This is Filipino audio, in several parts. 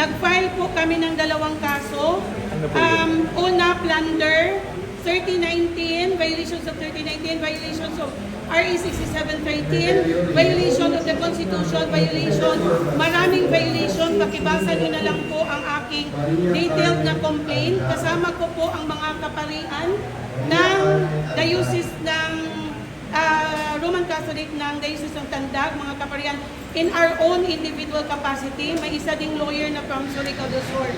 Nag-file po kami ng dalawang kaso. Una, plunder, 3019, violations of 3019, violations of RA 6713, violation of the Constitution, violation, maraming violation. Pakibasa nyo na lang po ang aking detailed na complaint. Kasama ko po ang mga kaparian ng Diocese ng Roman Catholic ng Diocese ng Tandag, mga kaparian, in our own individual capacity. May isa ding lawyer na from Surigao del Sur.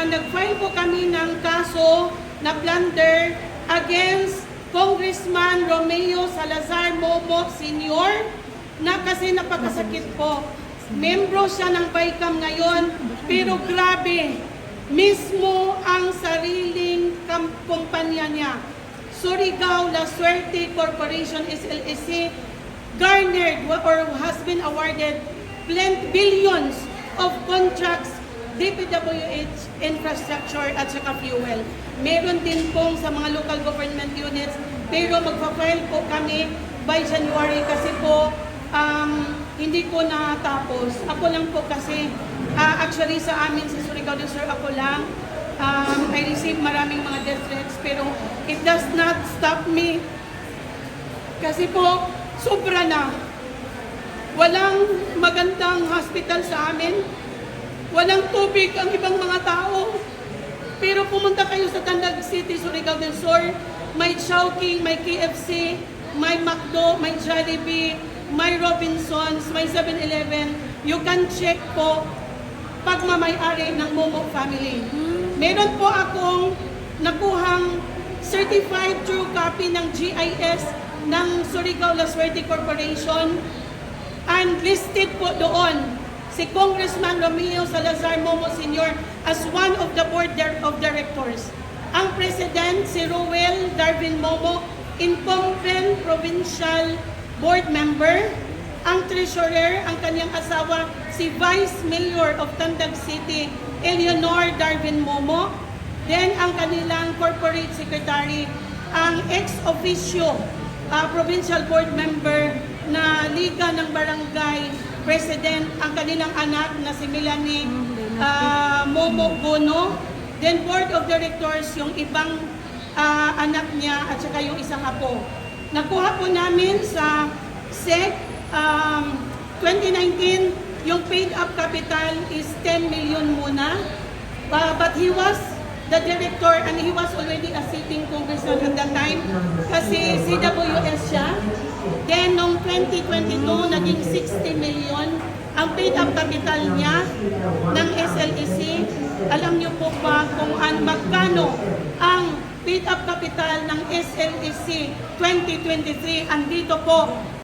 Nag-file po kami ng kaso na plunder against Congressman Romeo Salazar Momo Sr. na kasi napakasakit po. Membro siya ng BICAM ngayon, pero grabe, mismo ang sariling kumpanya niya, Surigao La Suerte Corporation SLSC, garnered or has been awarded billions of contracts, DPWH, infrastructure at saka fuel. Meron din pong sa mga local government units, pero magpa-file po kami by January kasi po hindi ko natapos. Ako lang po kasi, actually sa amin sa Surigao del Sur, ako lang. I receive maraming mga death threats, pero it does not stop me. Kasi po, sobra na. Walang magandang hospital sa amin. Walang tubig ang ibang mga tao. Pero pumunta kayo sa Tandag City, Surigao del Sur, may Chowking, may KFC, may McDo, may Jollibee, may Robinsons, may 7-Eleven. You can check po pagmamay-ari ng Momo family. Meron po akong nakuhang certified true copy ng GIS ng Surigao La Suerte Corporation, and listed po doon si Congressman Romeo Salazar Momo Sr. as one of the board of directors. Ang president, si Roel Darwin Momo, incumbent provincial board member. Ang treasurer, ang kanyang asawa, si Vice Mayor of Tandag City, Eleanor Darwin Momo. Then, ang kanilang corporate secretary, ang ex-officio provincial board member na Liga ng Barangay President, ang kanilang anak na si Melanie Momo Bono. Then, board of directors, yung ibang anak niya at saka yung isang apo. Nakuha po namin sa SEC 2019, yung paid up capital is 10 million muna. But he was the director and he was already a sitting congressman at that time kasi CWS siya. Then, noong 2022, naging 60 million ang paid up capital niya ng SLEC. Alam niyo po ba kung magkano ang paid up capital ng SLEC 2023? Andito po,